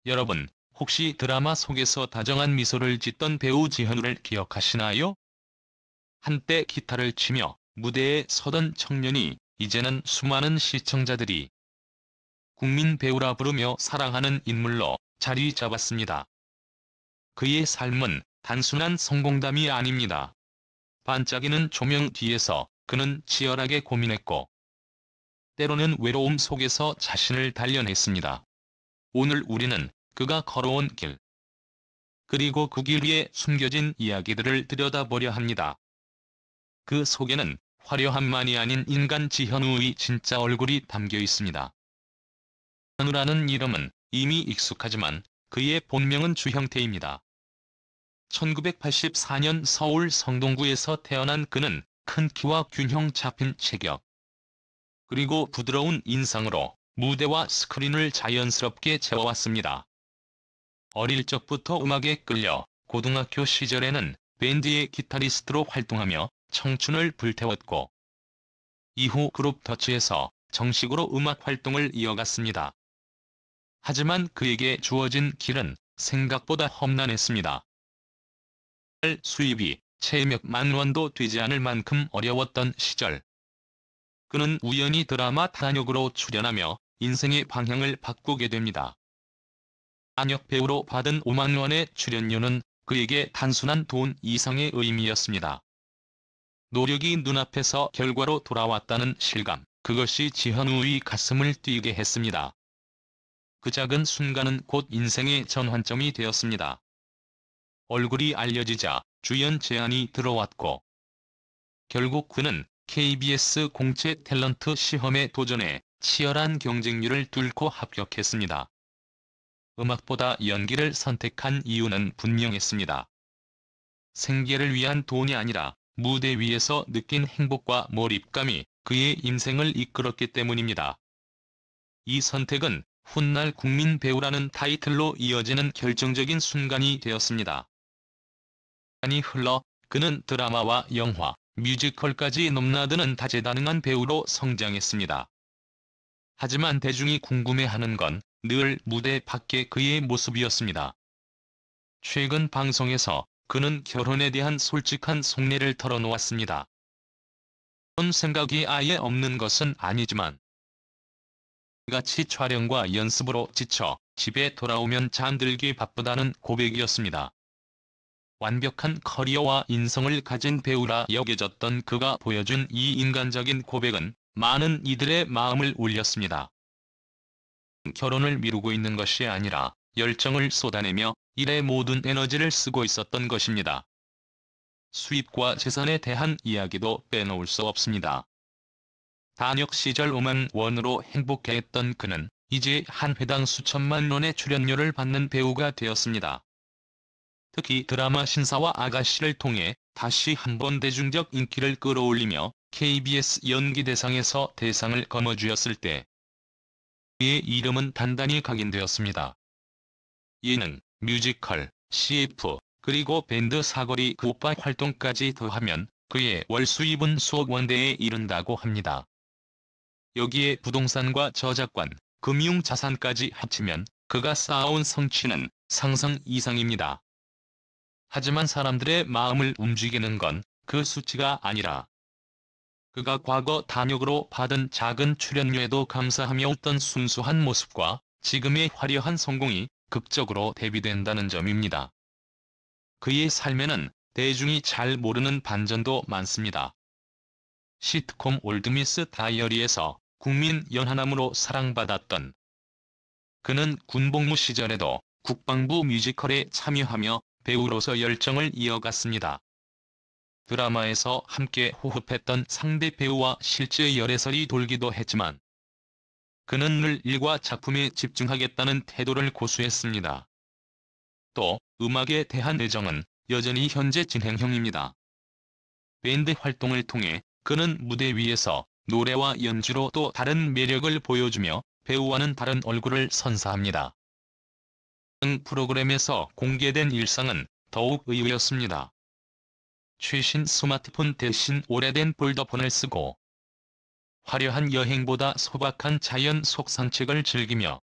여러분, 혹시 드라마 속에서 다정한 미소를 짓던 배우 지현우를 기억하시나요? 한때 기타를 치며 무대에 서던 청년이 이제는 수많은 시청자들이 국민 배우라 부르며 사랑하는 인물로 자리 잡았습니다. 그의 삶은 단순한 성공담이 아닙니다. 반짝이는 조명 뒤에서 그는 치열하게 고민했고, 때로는 외로움 속에서 자신을 단련했습니다. 오늘 우리는 그가 걸어온 길, 그리고 그 길 위에 숨겨진 이야기들을 들여다보려 합니다. 그 속에는 화려함만이 아닌 인간 지현우의 진짜 얼굴이 담겨 있습니다. 지현우라는 이름은 이미 익숙하지만 그의 본명은 주형태입니다. 1984년 서울 성동구에서 태어난 그는 큰 키와 균형 잡힌 체격, 그리고 부드러운 인상으로 무대와 스크린을 자연스럽게 채워왔습니다. 어릴 적부터 음악에 끌려 고등학교 시절에는 밴드의 기타리스트로 활동하며 청춘을 불태웠고, 이후 그룹 더치에서 정식으로 음악 활동을 이어갔습니다. 하지만 그에게 주어진 길은 생각보다 험난했습니다. 수입이 채 몇만 원도 되지 않을 만큼 어려웠던 시절, 그는 우연히 드라마 단역으로 출연하며 인생의 방향을 바꾸게 됩니다. 단역 배우로 받은 5만 원의 출연료는 그에게 단순한 돈 이상의 의미였습니다. 노력이 눈앞에서 결과로 돌아왔다는 실감, 그것이 지현우의 가슴을 뛰게 했습니다. 그 작은 순간은 곧 인생의 전환점이 되었습니다. 얼굴이 알려지자 주연 제안이 들어왔고, 결국 그는 KBS 공채 탤런트 시험에 도전해 치열한 경쟁률을 뚫고 합격했습니다. 음악보다 연기를 선택한 이유는 분명했습니다. 생계를 위한 돈이 아니라 무대 위에서 느낀 행복과 몰입감이 그의 인생을 이끌었기 때문입니다. 이 선택은 훗날 국민 배우라는 타이틀로 이어지는 결정적인 순간이 되었습니다. 시간이 흘러 그는 드라마와 영화, 뮤지컬까지 넘나드는 다재다능한 배우로 성장했습니다. 하지만 대중이 궁금해하는 건 늘 무대 밖의 그의 모습이었습니다. 최근 방송에서 그는 결혼에 대한 솔직한 속내를 털어놓았습니다. 그런 생각이 아예 없는 것은 아니지만, 같이 촬영과 연습으로 지쳐 집에 돌아오면 잠들기 바쁘다는 고백이었습니다. 완벽한 커리어와 인성을 가진 배우라 여겨졌던 그가 보여준 이 인간적인 고백은 많은 이들의 마음을 울렸습니다. 결혼을 미루고 있는 것이 아니라 열정을 쏟아내며 일에 모든 에너지를 쓰고 있었던 것입니다. 수입과 재산에 대한 이야기도 빼놓을 수 없습니다. 단역 시절 5만 원으로 행복해했던 그는 이제 한 회당 수천만 원의 출연료를 받는 배우가 되었습니다. 특히 드라마 신사와 아가씨를 통해 다시 한번 대중적 인기를 끌어올리며 KBS 연기대상에서 대상을 거머쥐었을 때 그의 이름은 단단히 각인되었습니다. 예능, 뮤지컬, CF, 그리고 밴드 사거리 그 오빠 활동까지 더하면 그의 월 수입은 수억 원대에 이른다고 합니다. 여기에 부동산과 저작권, 금융자산까지 합치면 그가 쌓아온 성취는 상상 이상입니다. 하지만 사람들의 마음을 움직이는 건 그 수치가 아니라, 그가 과거 단역으로 받은 작은 출연료에도 감사하며 웃던 순수한 모습과 지금의 화려한 성공이 극적으로 대비된다는 점입니다. 그의 삶에는 대중이 잘 모르는 반전도 많습니다. 시트콤 올드미스 다이어리에서 국민 연하남으로 사랑받았던 그는 군복무 시절에도 국방부 뮤지컬에 참여하며 배우로서 열정을 이어갔습니다. 드라마에서 함께 호흡했던 상대 배우와 실제 열애설이 돌기도 했지만, 그는 늘 일과 작품에 집중하겠다는 태도를 고수했습니다. 또 음악에 대한 애정은 여전히 현재 진행형입니다. 밴드 활동을 통해 그는 무대 위에서 노래와 연주로 또 다른 매력을 보여주며 배우와는 다른 얼굴을 선사합니다. 프로그램에서 공개된 일상은 더욱 의외였습니다. 최신 스마트폰 대신 오래된 폴더폰을 쓰고 화려한 여행보다 소박한 자연 속 산책을 즐기며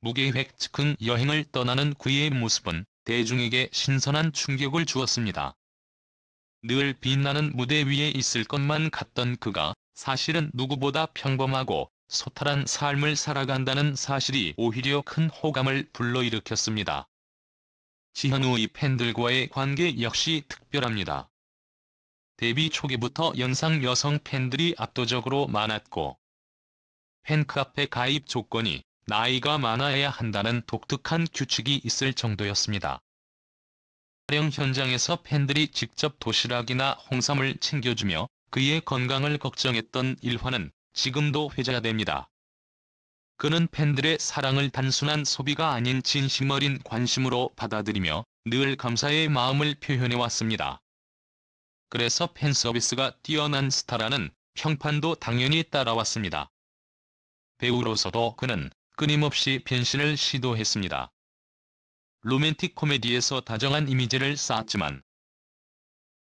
무계획 즉흥 여행을 떠나는 그의 모습은 대중에게 신선한 충격을 주었습니다. 늘 빛나는 무대 위에 있을 것만 같던 그가 사실은 누구보다 평범하고 소탈한 삶을 살아간다는 사실이 오히려 큰 호감을 불러일으켰습니다. 지현우의 팬들과의 관계 역시 특별합니다. 데뷔 초기부터 연상 여성 팬들이 압도적으로 많았고 팬카페 가입 조건이 나이가 많아야 한다는 독특한 규칙이 있을 정도였습니다. 촬영 현장에서 팬들이 직접 도시락이나 홍삼을 챙겨주며 그의 건강을 걱정했던 일화는 지금도 회자됩니다. 그는 팬들의 사랑을 단순한 소비가 아닌 진심 어린 관심으로 받아들이며 늘 감사의 마음을 표현해왔습니다. 그래서 팬서비스가 뛰어난 스타라는 평판도 당연히 따라왔습니다. 배우로서도 그는 끊임없이 변신을 시도했습니다. 로맨틱 코미디에서 다정한 이미지를 쌓았지만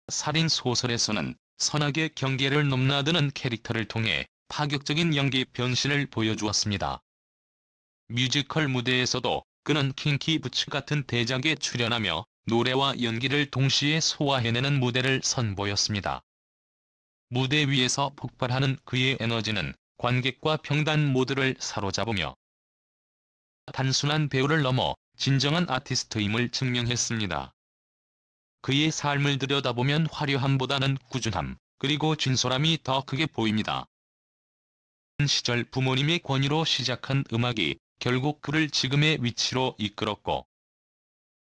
살인소설에서는 선악의 경계를 넘나드는 캐릭터를 통해 파격적인 연기 변신을 보여주었습니다. 뮤지컬 무대에서도 그는 킹키 부츠 같은 대작에 출연하며 노래와 연기를 동시에 소화해내는 무대를 선보였습니다. 무대 위에서 폭발하는 그의 에너지는 관객과 평단 모두를 사로잡으며 단순한 배우를 넘어 진정한 아티스트임을 증명했습니다. 그의 삶을 들여다보면 화려함보다는 꾸준함, 그리고 진솔함이 더 크게 보입니다. 시절 부모님의 권유로 시작한 음악이 결국 그를 지금의 위치로 이끌었고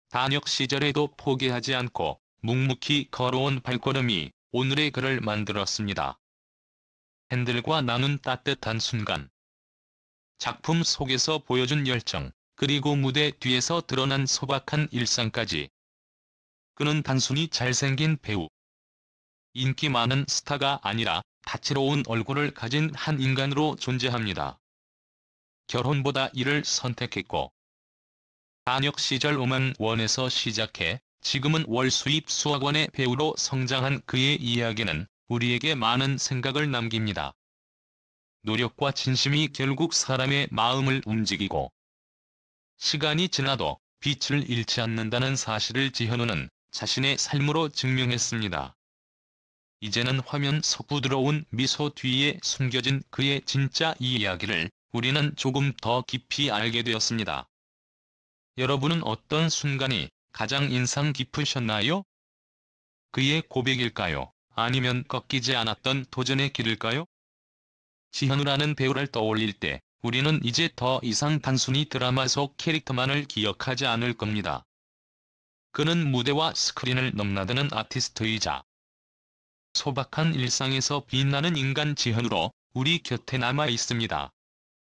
단역 시절에도 포기하지 않고 묵묵히 걸어온 발걸음이 오늘의 그를 만들었습니다. 팬들과 나눈 따뜻한 순간, 작품 속에서 보여준 열정, 그리고 무대 뒤에서 드러난 소박한 일상까지. 그는 단순히 잘생긴 배우, 인기 많은 스타가 아니라 다채로운 얼굴을 가진 한 인간으로 존재합니다. 결혼보다 이를 선택했고 단역 시절 음악원에서 시작해 지금은 월 수입 수억 원의 배우로 성장한 그의 이야기는 우리에게 많은 생각을 남깁니다. 노력과 진심이 결국 사람의 마음을 움직이고 시간이 지나도 빛을 잃지 않는다는 사실을 지현우는 자신의 삶으로 증명했습니다. 이제는 화면 속 부드러운 미소 뒤에 숨겨진 그의 진짜 이야기를 우리는 조금 더 깊이 알게 되었습니다. 여러분은 어떤 순간이 가장 인상 깊으셨나요? 그의 고백일까요? 아니면 꺾이지 않았던 도전의 길일까요? 지현우라는 배우를 떠올릴 때 우리는 이제 더 이상 단순히 드라마 속 캐릭터만을 기억하지 않을 겁니다. 그는 무대와 스크린을 넘나드는 아티스트이자 소박한 일상에서 빛나는 인간 지현우로 우리 곁에 남아 있습니다.